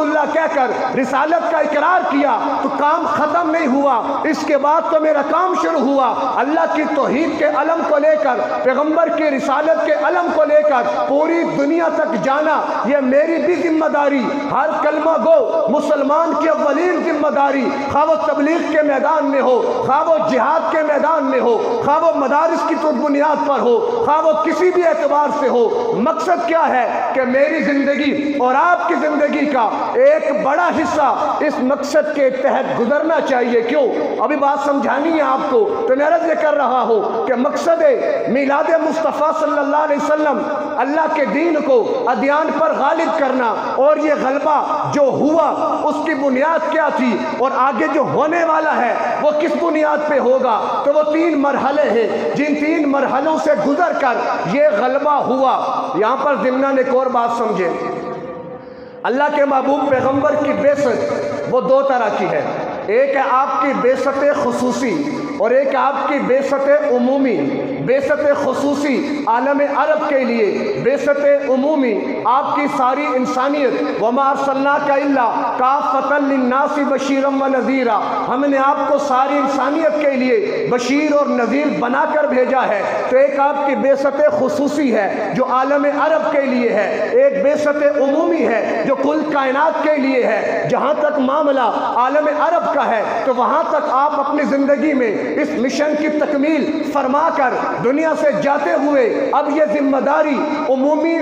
اللہ کہہ کر رسالت کا اقرار کیا تو کام ختم نہیں ہوا، اس کے بعد تو میرا کام شروع ہوا۔ اللہ کی توحید کے علم کو لے کر، پیغمبر کی رسالت کے علم کو لے کر پوری دنیا تک جانا، یہ میری بھی ذمہ داری، ہر کلمہ گو مسلمان کی اولین ذمہ داری، خواہ وہ تبلیغ کے میدان میں ہو، خواہ وہ جہاد کے میدان میں ہو، خواہ وہ مدارس کی بنیاد پر ہو، خواہ وہ کسی بھی اعتبار سے ہو۔ مقصد کیا ہے کہ میری زندگی اور آپ کی زندگی کا ایک بڑا حصہ اس مقصد کے تحت گزرنا چاہیے۔ کیوں؟ ابھی بات سمجھانی ہے آپ کو، تو میں عرض کر رہا ہوں کہ مقصد میلاد مصطفیٰ صلی اللہ علیہ وسلم اللہ کے دین کو ادیان پر غالب کرنا، اور یہ غلبہ جو ہوا اس کی بنیاد کیا تھی اور آگے جو ہونے والا ہے وہ کس بنیاد پہ ہوگا؟ تو وہ 3 مرحلے ہیں، جن 3 مرحلوں سے گزر کر یہ غلبہ ہوا۔ یہاں پر ضمناً ایک اور بات سمجھیں، اللہ کے محبوب پیغمبر کی بعثت وہ 2 طرح کی ہے، ایک ہے آپ کی بعثت خصوصی اور ایک آپ کی بعثت عمومی۔ بعثت خصوصی عالم عرب کے لیے، بعثت عمومی آپ کی ساری انسانیت، وما ارسلناک الا کافۃ للناس بشیرا ونذیرا، ہم نے آپ کو ساری انسانیت کے لیے بشیر اور نذیر بنا کر بھیجا ہے۔ تو ایک آپ کی بعثت خصوصی ہے جو عالم عرب کے لیے ہے، ایک بعثت عمومی ہے جو کل کائنات کے لیے ہے۔ جہاں تک معاملہ عالم عرب کا ہے تو وہاں تک آپ اپنی زندگی میں اس مشن کی تکمیل فرما کر دنیا سے جاتے ہوئے اب یہ ذمہ داری عمومی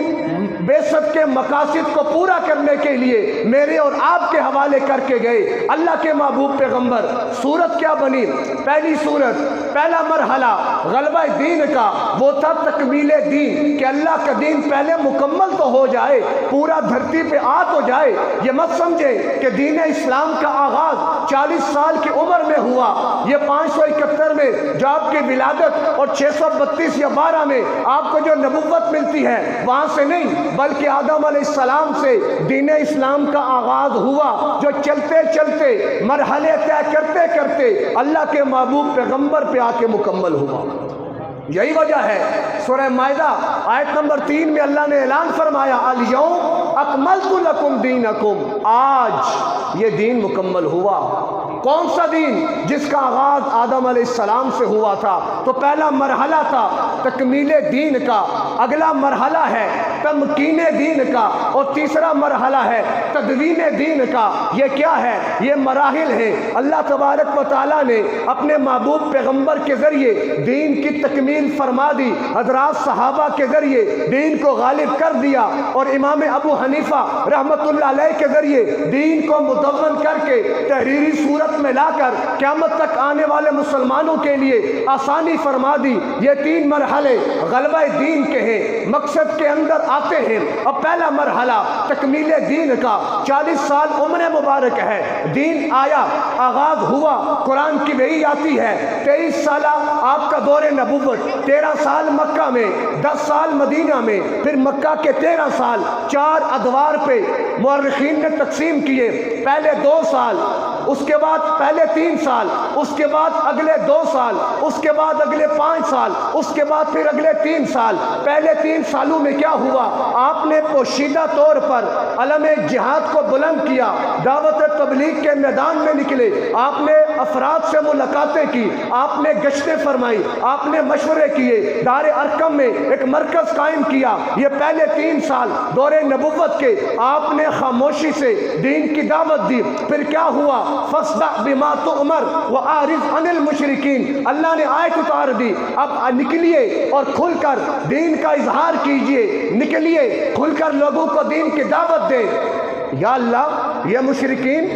بعثت کے مقاصد کو پورا کرنے کے لیے میرے اور آپ کے حوالے کر کے گئے اللہ کے محبوب پیغمبر۔ صورت کیا بنی؟ پہلی صورت، پہلا مرحلہ غلبہ دین کا وہ تھا تکمیل دین، کہ اللہ کا دین پہلے مکمل تو ہو جائے، پورا دھرتی پہ آ تو جائے۔ یہ مت سمجھے کہ دین اسلام کا آغاز 40 سال کی عمر میں ہوا، یہ 571 میں جو آپ کی ولادت اور 632 یا 12 میں آپ کو جو نبوت ملتی ہے وہاں سے نہیں، بلکہ آدم علیہ السلام سے دین اسلام کا آغاز ہوا، جو چلتے چلتے مرحلے طے کرتے کرتے اللہ کے محبوب پیغمبر پہ آ کے مکمل ہوا۔ یہی وجہ ہے سورہ مائدہ آیت نمبر 3 میں اللہ نے اعلان فرمایا الیوم اکملت لکم دینکم، آج یہ دین مکمل ہوا۔ کون سا دین؟ جس کا آغاز آدم علیہ السلام سے ہوا تھا۔ تو پہلا مرحلہ تھا تکمیل دین کا، اگلا مرحلہ ہے تمکین دین کا، اور تیسرا مرحلہ ہے تدوین دین کا۔ یہ کیا ہے؟ یہ مراحل ہیں۔ اللہ تبارک و تعالیٰ نے اپنے محبوب پیغمبر کے ذریعے دین کی تکمیل فرما دی، حضرات صحابہ کے ذریعے دین کو غالب کر دیا، اور امام ابو حنیفہ رحمت اللہ علیہ کے ذریعے دین کو مدون کر کے تحریری صورت میں لا کر قیامت تک آنے والے مسلمانوں کے لیے آسانی فرما دی۔ یہ 3 مرحلے غلبہ دین کے ہیں، مقصد کے اندر آتے ہیں۔ اب پہلا مرحلہ تکمیل دین کا، 40 سال عمر مبارک ہے، دین آیا، آغاز ہوا، قرآن کی وحی آتی ہے، 23 سالہ آپ کا دور نبوت، 13 سال مکہ میں، 10 سال مدینہ میں، پھر مکہ کے 13 سال 4 ادوار پہ مورخین نے تقسیم کیے۔ پہلے 2 سال، اس کے بعد پہلے 3 سال، اس کے بعد اگلے 2 سال، اس کے بعد اگلے 5 سال، اس کے بعد پھر اگلے 3 سال۔ پہلے 3 سالوں میں کیا ہوا؟ آپ نے پوشیدہ طور پر علم جہاد کو بلند کیا، دعوت تبلیغ کے میدان میں نکلے، آپ نے افراد سے ملاقاتیں کی، آپ نے گشتیں فرمائی، آپ نے مشورے کیے، دار ارقم میں ایک مرکز قائم کیا۔ یہ پہلے 3 سال دور نبوت کے آپ نے خاموشی سے دین کی دعوت دی۔ پھر کیا ہوا؟ فاصدع بما تؤمر واعرض عن المشرکین، اللہ نے آیت اتار دی، اب نکلیے اور کھل کر دین کا اظہار کیجئے، نکلیے کھل کر لوگوں کو دین کی دعوت دیں۔ یا اللہ، یہ مشرکین،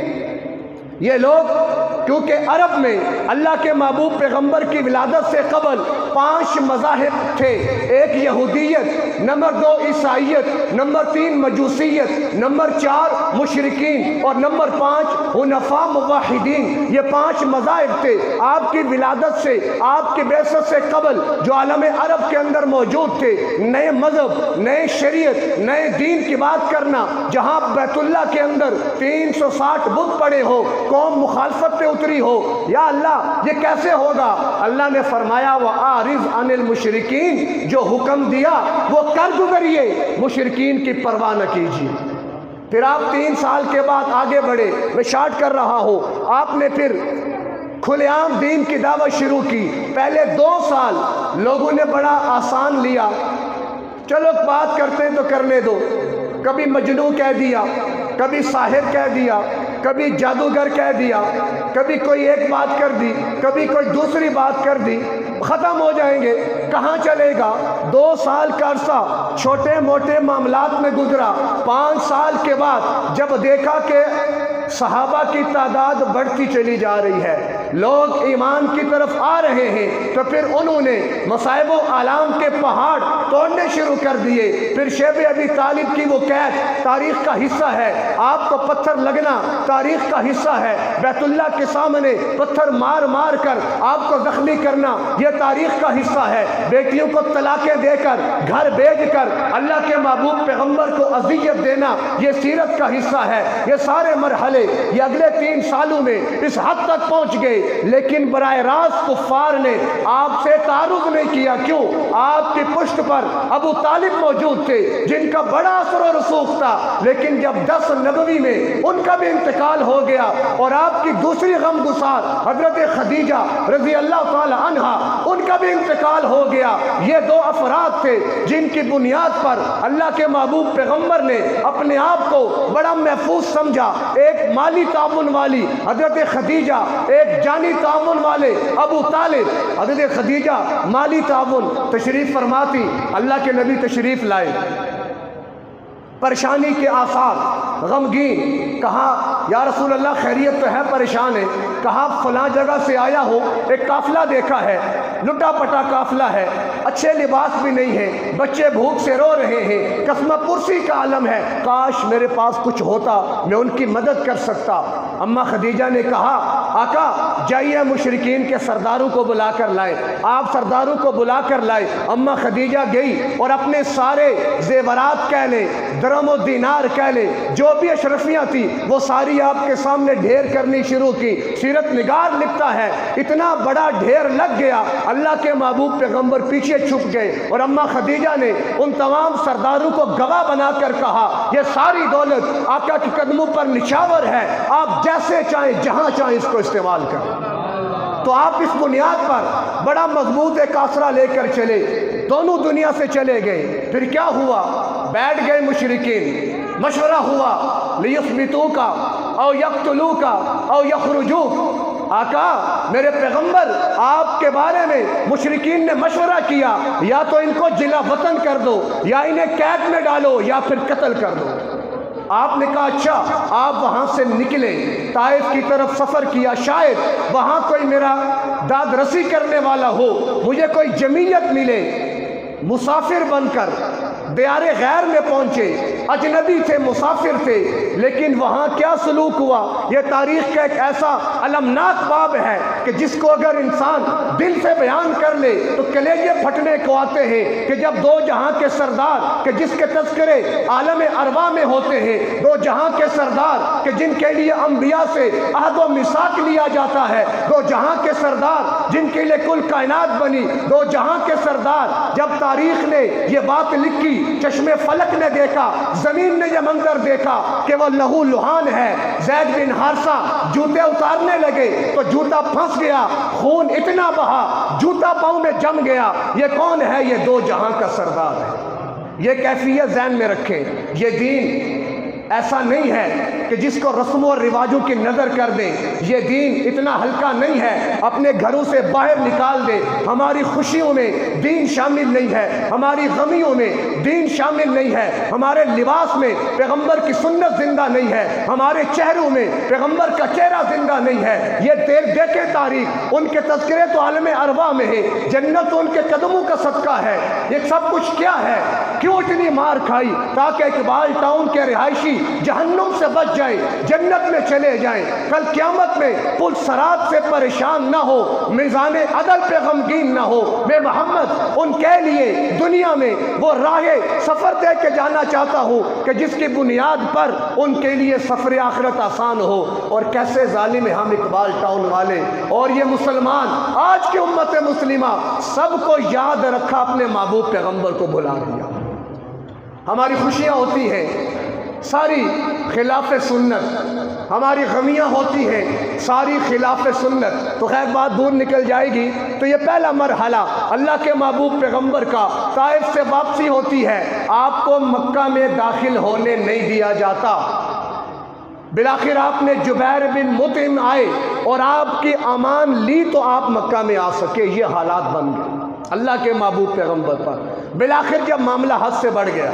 یہ لوگ کیونکہ عرب میں اللہ کے محبوب پیغمبر کی ولادت سے قبل 5 مذاہب تھے، ایک یہودیت، نمبر 2 عیسائیت، نمبر 3 مجوسیت، نمبر 4 مشرکین، اور نمبر 5 حنفاء موحدین۔ یہ 5 مذاہب تھے۔ آپ کی ولادت سے، آپ کی بعثت سے قبل جو عالم عرب کے اندر موجود تھے، نئے مذہب، نئے شریعت، نئے دین کی بات کرنا، جہاں بیت اللہ کے اندر 360 بت پڑے ہو، قوم مخالفت پہ اتری ہو۔ یا اللہ، یہ کیسے ہوگا؟ اللہ نے فرمایا وَآرِضْ عَنِ الْمُشْرِكِينَ، جو حکم دیا وہ کر گزریے، مشرکین کی پرواہ نہ کیجیے۔ پھر آپ 3 سال کے بعد آگے بڑھے، میں شارٹ کر رہا ہوں، آپ نے پھر کھلے عام دین کی دعوت شروع کی۔ پہلے 2 سال لوگوں نے بڑا آسان لیا، چلو بات کرتے ہیں تو کرنے دو، کبھی مجنون کہہ دیا، کبھی ساحر کہہ دیا، کبھی جادوگر کہہ دیا، کبھی کوئی ایک بات کر دی، کبھی کوئی دوسری بات کر دی، ختم ہو جائیں گے، کہاں چلے گا؟ 2 سال کا عرصہ چھوٹے موٹے معاملات میں گزرا۔ 5 سال کے بعد جب دیکھا کہ صحابہ کی تعداد بڑھتی چلی جا رہی ہے، لوگ ایمان کی طرف آ رہے ہیں، تو پھر انہوں نے مصائب و آلام کے پہاڑ توڑنے شروع کر دیے۔ پھر شیب ابی طالب کی وہ قید تاریخ کا حصہ ہے، آپ کو پتھر لگنا تاریخ کا حصہ ہے، بیت اللہ کے سامنے پتھر مار مار کر آپ کو زخمی کرنا یہ تاریخ کا حصہ ہے، بیٹیوں کو طلاقیں دے کر گھر بھیج کر اللہ کے محبوب پیغمبر کو اذیت دینا یہ سیرت کا حصہ ہے۔ یہ سارے مرحلے یہ اگلے 3 سالوں میں اس حد تک پہنچ گئے، لیکن براہ راست کفار نے آپ سے تعارض نہیں کیا۔ کیوں؟ آپ کی پشت پر ابو طالب موجود تھے جن کا بڑا اثر و رسوخ تھا، لیکن جب 10 نبوی میں ان کا بھی انتقال ہو گیا اور آپ کی دوسری غم گسار حضرت خدیجہ رضی اللہ تعالی عنہا ان کا بھی انتقال ہو گیا، یہ 2 افراد تھے جن کی بنیاد پر اللہ کے محبوب پیغمبر نے اپنے آپ کو بڑا محفوظ سمجھا۔ ایک مالی تعاون والی حضرت خدیجہ، ایک جانی تعاون والے ابو طالب۔ حضرت خدیجہ مالی تعاون تشریف فرماتی، اللہ کے نبی تشریف لائے، پریشانی کے آثار، غمگین، کہا یا رسول اللہ خیریت تو ہے، پریشان ہے، کہا فلاں جگہ سے آیا ہو، ایک قافلہ دیکھا ہے، لٹا پٹا قافلہ ہے، اچھے لباس بھی نہیں ہے، بچے بھوک سے رو رہے ہیں، قسمہ پرسی کا عالم ہے، کاش میرے پاس کچھ ہوتا، میں ان کی مدد کر سکتا۔ اماں خدیجہ نے کہا آقا جائیے مشرکین کے سرداروں کو بلا کر لائے۔ آپ سرداروں کو بلا کر لائے۔ اماں خدیجہ گئی اور اپنے سارے زیورات کہہ لیں، درم و دینار کہہ لیں، جو بھی اشرفیاں تھی وہ ساری آپ کے سامنے ڈھیر کرنی شروع کی۔ سیرت نگار لکھتا ہے اتنا بڑا ڈھیر لگ گیا، اللہ کے محبوب پیغمبر پیچھے چھپ گئے، اور اماں خدیجہ نے ان تمام سرداروں کو گواہ بنا کر کہا یہ ساری دولت آقا کے قدموں پر نچھاور ہے، آپ جیسے چاہیں جہاں چاہیں اس کو استعمال کریں۔ تو آپ اس بنیاد پر بڑا مضبوط ایک آسرا لے کر چلے، دونوں دنیا سے چلے گئے۔ پھر کیا ہوا؟ بیٹھ گئے مشرکین، مشورہ ہوا لیثبتوک او یقتلوک او یخرجوک۔ آقا میرے پیغمبر آپ کے بارے میں مشرکین نے مشورہ کیا، یا تو ان کو جلا وطن کر دو، یا انہیں قید میں ڈالو، یا پھر قتل کر دو۔ آپ نے کہا اچھا آپ وہاں سے نکلے، طائف کی طرف سفر کیا، شاید وہاں کوئی میرا داد رسی کرنے والا ہو، مجھے کوئی جمعیت ملے۔ مسافر بن کر دیار غیر میں پہنچے، اجنبی تھے، مسافر تھے، لیکن وہاں کیا سلوک ہوا یہ تاریخ کا ایک ایسا المناک باب ہے کہ جس کو اگر انسان دل سے بیان کر لے تو کلیجے پھٹنے کو آتے ہیں کہ جب 2 جہاں کے سردار کہ جس کے تذکرے عالم ارواح میں ہوتے ہیں، 2 جہاں کے سردار کہ جن کے لیے انبیاء سے عہد و میثاق لیا جاتا ہے، 2 جہاں کے سردار جن کے لیے کل کائنات بنی، 2 جہاں کے سردار جب تاریخ نے یہ بات لکھی، چشم فلک نے دیکھا، زمین نے یہ منظر دیکھا کہ وہ لہو لہان ہے، زید بن حارثہ جوتے اتارنے لگے تو جوتا پھنس گیا، خون اتنا بہا جوتا پاؤں میں جم گیا۔ یہ کون ہے؟ یہ 2 جہاں کا سردار ہے۔ یہ کیفیت ذہن میں رکھیں، یہ دین ایسا نہیں ہے کہ جس کو رسموں اور رواجوں کی نظر کر دیں، یہ دین اتنا ہلکا نہیں ہے اپنے گھروں سے باہر نکال دے۔ ہماری خوشیوں میں دین شامل نہیں ہے، ہماری غمیوں میں دین شامل نہیں ہے، ہمارے لباس میں پیغمبر کی سنت زندہ نہیں ہے، ہمارے چہروں میں پیغمبر کا چہرہ زندہ نہیں ہے۔ یہ دیکھے تاریخ، ان کے تذکرے تو عالم ارواح میں ہے، جنت ان کے قدموں کا صدقہ ہے۔ یہ سب کچھ کیا ہے؟ کیوں اتنی مار کھائی؟ تاکہ اقبال ٹاؤن کے رہائشی جہنم سے بچ جائیں، جنت میں چلے جائیں، کل قیامت میں پل صراط سے پریشان نہ ہو، میزان عدل پہ غمگین نہ ہو۔ میں محمد ان کے لیے دنیا میں وہ راہ سفر دے کے جانا چاہتا ہوں کہ جس کی بنیاد پر ان کے لیے سفر آخرت آسان ہو۔ اور کیسے ظالم ہیں ہم اقبال ٹاؤن والے اور یہ مسلمان، آج کی امت مسلمہ سب کو یاد رکھا، اپنے محبوب پیغمبر کو بھلا دیا۔ ہماری خوشیاں ہوتی ہیں، ساری خلاف سنت، ہماری غمیاں ہوتی ہیں ساری خلاف سنت، تو خیر بات دور نکل جائے گی۔ تو یہ پہلا مرحلہ اللہ کے محبوب پیغمبر کا طائف سے واپسی ہوتی ہے، آپ کو مکہ میں داخل ہونے نہیں دیا جاتا۔ بالآخر آپ نے جبیر بن مطعم آئے اور آپ کی امان لی تو آپ مکہ میں آ سکے، یہ حالات بن گئے اللہ کے محبوب پیغمبر پر۔ بالآخر جب معاملہ حد سے بڑھ گیا،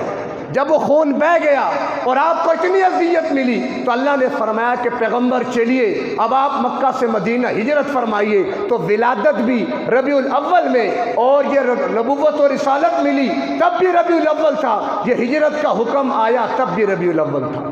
جب وہ خون بہہ گیا اور آپ کو اتنی اذیت ملی، تو اللہ نے فرمایا کہ پیغمبر چلیے اب آپ مکہ سے مدینہ ہجرت فرمائیے۔ تو ولادت بھی ربیع الاول میں اور یہ نبوت و رسالت ملی تب بھی ربیع الاول تھا، یہ ہجرت کا حکم آیا تب بھی ربیع الاول تھا۔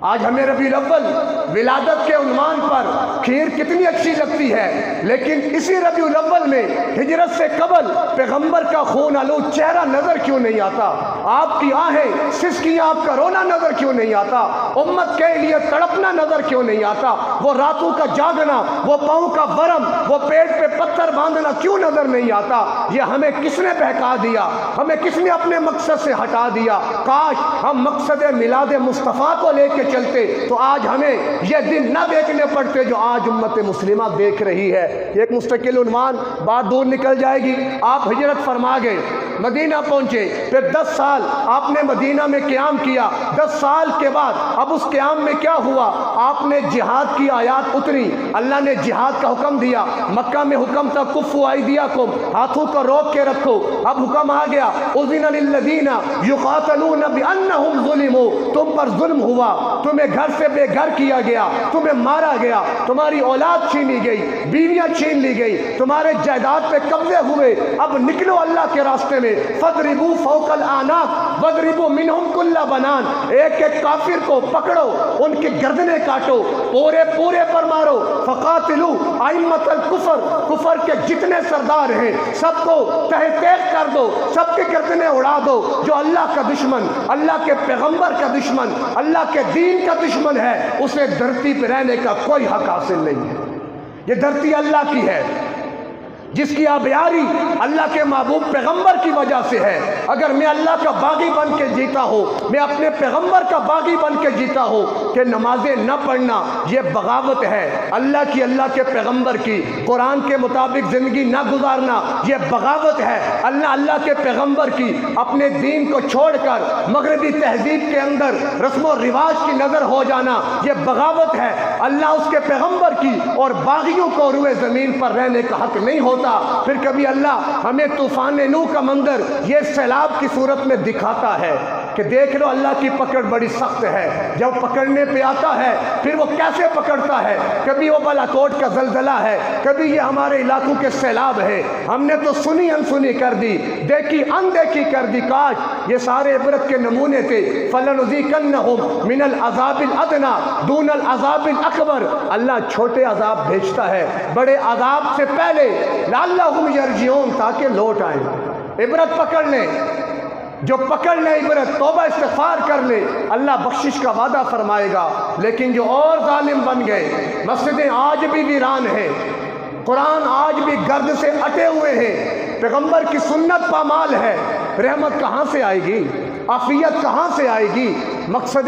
آج ہمیں ربیع الاول ولادت کے عنوان پر کھیر کتنی اچھی لگتی ہے، لیکن اسی ربیع الاول میں ہجرت سے قبل پیغمبر کا خون آلود چہرہ نظر کیوں نہیں آتا؟ آپ کی آہیں سسکیاں، آپ کا رونا نظر کیوں نہیں آتا؟ امت کے لیے تڑپنا نظر کیوں نہیں آتا؟ وہ راتوں کا جاگنا، وہ پاؤں کا ورم، وہ پیٹ پہ پتھر باندھنا کیوں نظر نہیں آتا؟ یہ ہمیں کس نے بہکا دیا؟ ہمیں کس نے اپنے مقصد سے ہٹا دیا؟ کاش ہم مقصد میلاد مصطفیٰ کو لے کے چلتے تو آج ہمیں یہ دن نہ دیکھنے پڑتے جو آج امت مسلمہ دیکھ رہی ہے۔ ایک مستقل عنوان، بات دور نکل جائے گی۔ آپ ہجرت فرما گئے، مدینہ پہنچے، پھر 10 سال آپ نے مدینہ میں قیام کیا۔ 10 سال کے بعد اب اس قیام میں کیا ہوا؟ آپ نے جہاد کی آیات اتری، اللہ نے جہاد کا حکم دیا۔ مکہ میں حکم تھا کفوا ایدیکم، ہاتھوں کو روک کے رکھو، اب حکم آ گیا اذن للذین یقاتلون بانہم ظلموا، تم پر ظلم ہوا، تمہیں گھر سے بے گھر کیا گیا، تمہیں مارا گیا، تمہاری اولاد چھینی گئی، بیویاں چھین لی گئی، تمہارے جائیداد پہ قبضے ہوئے، اب نکلو اللہ کے راستے میں۔ فَضْرِبُوا فَوْقَ الْأَعْنَاقِ وَاضْرِبُوا مِنْهُمْ كُلَّ بَنَانٍ، ایک ایک کافر کو پکڑو، ان کی گردنیں کاٹو، پورے پورے پر مارو۔ فَقَاتِلُوا أَئِمَّةَ الْكُفْرِ، کفر کے جتنے سردار ہیں سب کو تہہ تیغ کر دو، سب کی گردنیں اڑا دو۔ جو اللہ کا دشمن، اللہ کے پیغمبر کا دشمن، اللہ کے دین کا دشمن ہے، اسے دھرتی پہ رہنے کا کوئی حق حاصل نہیں ہے۔ یہ دھرتی اللہ کی ہے، جس کی آبیاری اللہ کے محبوب پیغمبر کی وجہ سے ہے۔ اگر میں اللہ کا باغی بن کے جیتا ہوں، میں اپنے پیغمبر کا باغی بن کے جیتا ہوں کہ نمازیں نہ پڑھنا یہ بغاوت ہے، اللہ کی، اللہ کے پیغمبر کی قرآن کے مطابق زندگی نہ گزارنا یہ بغاوت ہے، اللہ کے پیغمبر کی اپنے دین کو چھوڑ کر مغربی تہذیب کے اندر رسم و رواج کی نظر ہو جانا یہ بغاوت ہے۔ اللہ اس کے پیغمبر کی اور باغیوں کو روئے زمین پر رہنے کا حق نہیں ہوتا۔ پھر کبھی اللہ ہمیں طوفان نوح کا منظر یہ سیلاب کی صورت میں دکھاتا ہے کہ دیکھ لو اللہ کی پکڑ بڑی سخت ہے، جب پکڑنے پہ آتا ہے پھر وہ کیسے پکڑتا ہے۔ کبھی وہ بالاکوٹ کا زلزلہ ہے، کبھی یہ ہمارے علاقوں کے سیلاب ہے، ہم نے تو سنی انسنی کر دی، دیکھی اندیکھی کر دی۔ کاش یہ سارے عبرت کے نمونے تھے۔ فَلَنُذِيقَنَّهُمْ مِنَ الْعَذَابِ الْأَدْنَىٰ دُونَ الْعَذَابِ الْأَكْبَرِ، اللہ چھوٹے عذاب بھیجتا ہے بڑے عذاب سے پہلے، لعلہم یرجعون، تاکہ لوٹ آئیں، عبرت پکڑ لیں۔ جو پکڑ لیں عبرت، توبہ استغفار کر لیں، اللہ بخشش کا وعدہ فرمائے گا۔ لیکن جو اور ظالم بن گئے، مسجدیں آج بھی ویران ہیں، قرآن آج بھی گرد سے اٹے ہوئے ہیں، پیغمبر کی سنت پامال ہے، رحمت کہاں سے آئے گی؟ عافیت کہاں سے آئے گی؟ مقصد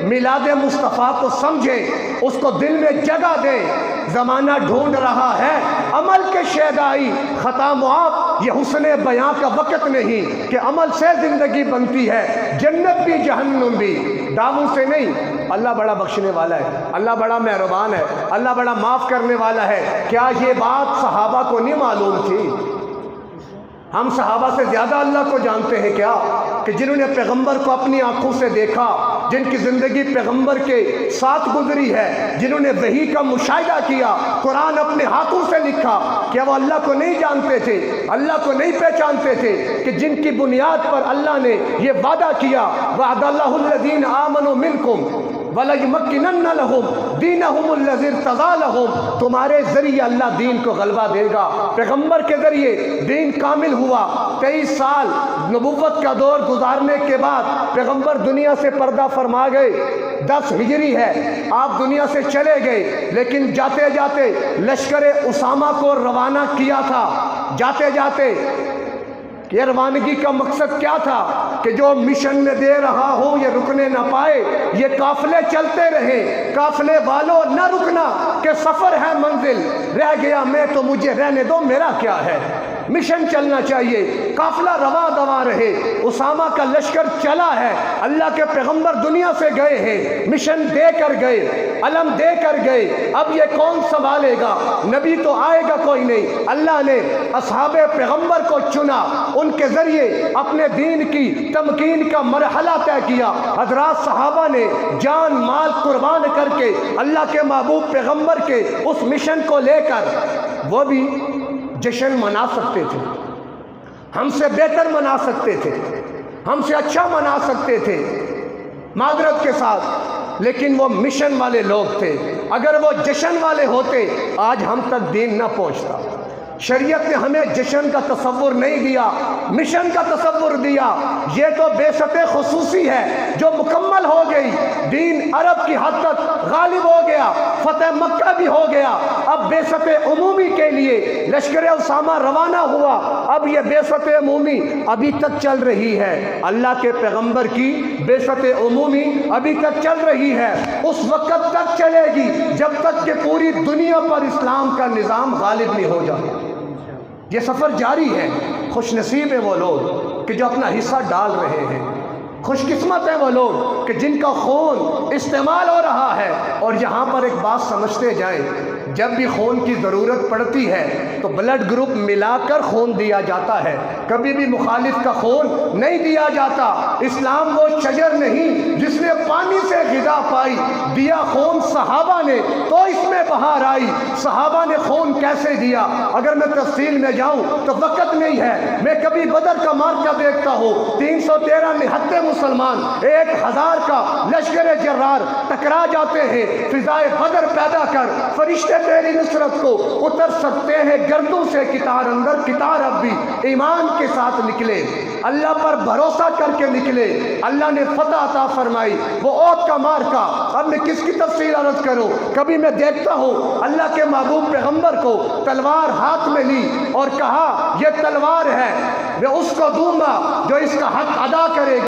میلاد مصطفیٰ کو سمجھیں، اس کو دل میں جگہ دیں۔ زمانہ ڈھونڈ رہا ہے عمل کے شیدائی، خطا معاف یہ حسن بیاں کا وقت نہیں کہ عمل سے زندگی بنتی ہے، جنت بھی جہنم بھی، داغوں سے نہیں۔ اللہ بڑا بخشنے والا ہے، اللہ بڑا مہربان ہے، اللہ بڑا معاف کرنے والا ہے۔ کیا یہ بات صحابہ کو نہیں معلوم تھی؟ ہم صحابہ سے زیادہ اللہ کو جانتے ہیں کیا؟ کہ جنہوں نے پیغمبر کو اپنی آنکھوں سے دیکھا، جن کی زندگی پیغمبر کے ساتھ گزری ہے، جنہوں نے وحی کا مشاہدہ کیا، قرآن اپنے ہاتھوں سے لکھا، کیا وہ اللہ کو نہیں جانتے تھے، اللہ کو نہیں پہچانتے تھے کہ جن کی بنیاد پر اللہ نے یہ وعدہ کیا وعد اللہ الذین آمنوا منکم وَلَيُمَكِّنَنَّ لَهُمْ دِينَهُمُ الَّذِي ارْتَضَىٰ لَهُمْ، تمہارے ذریعے اللہ دین کو غلبہ دے گا۔ پیغمبر کے ذریعے دین کامل ہوا۔ 23 سال نبوت کا دور گزارنے کے بعد پیغمبر دنیا سے پردہ فرما گئے۔ 10 ہجری ہے، آپ دنیا سے چلے گئے، لیکن جاتے جاتے لشکر اسامہ کو روانہ کیا تھا۔ جاتے جاتے یہ روانگی کا مقصد کیا تھا کہ جو مشن میں دے رہا ہوں یہ رکنے نہ پائے، یہ قافلے چلتے رہیں، قافلے والوں نہ رکنا کہ سفر ہے منزل، رہ گیا میں تو مجھے رہنے دو، میرا کیا ہے۔ مشن چلنا چاہیے، قافلہ رواں دواں رہے۔ اسامہ کا لشکر چلا ہے، اللہ کے پیغمبر دنیا سے گئے ہیں، مشن دے کر گئے، علم دے کر گئے، اب یہ کون سنبھالے گا؟ نبی تو آئے گا کوئی نہیں۔ اللہ نے اصحاب پیغمبر کو چنا، ان کے ذریعے اپنے دین کی تمکین کا مرحلہ طے کیا۔ حضرات صحابہ نے جان مال قربان کر کے اللہ کے محبوب پیغمبر کے اس مشن کو لے کر وہ بھی جشن منا سکتے تھے، ہم سے بہتر منا سکتے تھے، ہم سے اچھا منا سکتے تھے معذرت کے ساتھ، لیکن وہ مشن والے لوگ تھے۔ اگر وہ جشن والے ہوتے آج ہم تک دین نہ پہنچتا۔ شریعت نے ہمیں جشن کا تصور نہیں دیا، مشن کا تصور دیا۔ یہ تو بعثت خصوصی ہے جو مکمل ہو گئی، دین عرب کی حد تک غالب ہو گیا، فتح مکہ بھی ہو گیا۔ اب بعثت عمومی کے لیے لشکر اسامہ روانہ ہوا، اب یہ بعثت عمومی ابھی تک چل رہی ہے۔ اللہ کے پیغمبر کی بعثت عمومی ابھی تک چل رہی ہے، اس وقت تک چلے گی جب تک کہ پوری دنیا پر اسلام کا نظام غالب نہیں ہو جاتا۔ یہ سفر جاری ہے۔ خوش نصیب ہیں وہ لوگ کہ جو اپنا حصہ ڈال رہے ہیں، خوش قسمت ہیں وہ لوگ کہ جن کا خون استعمال ہو رہا ہے۔ اور یہاں پر ایک بات سمجھتے جائیں، جب بھی خون کی ضرورت پڑتی ہے تو بلڈ گروپ ملا کر خون دیا جاتا ہے، کبھی بھی مخالف کا خون نہیں دیا جاتا۔ اسلام وہ شجر نہیں جس نے پانی سے غذا پائی، دیا خون صحابہ نے تو اس میں بہار آئی۔ صحابہ نے خون کیسے دیا؟ اگر میں تفصیل میں جاؤں تو وقت نہیں ہے۔ میں کبھی بدر کا مارکہ دیکھتا ہوں، 313 نہتے مسلمان 1000 کا لشکر جرار ٹکرا جاتے ہیں، فضائے بدر پیدا کر فرشتے تیری نصرت کو اتر سکتے ہیں گردوں سے کتار اندر کتار اب بھی ایمان کے ساتھ نکلے، اللہ پر بھروسہ کر کے نکلے، اللہ نے فتح عطا فرمائی۔ وہ اوت کا مارکہ اب میں کس کی تفصیل عرض کروں؟ کبھی میں دیکھتا ہوں اللہ کے محبوب پیغمبر کو تلوار ہاتھ میں لی اور کہا یہ تلوار ہے، میں اس کو دوں گا جو اس کا حق ادا کرے گا۔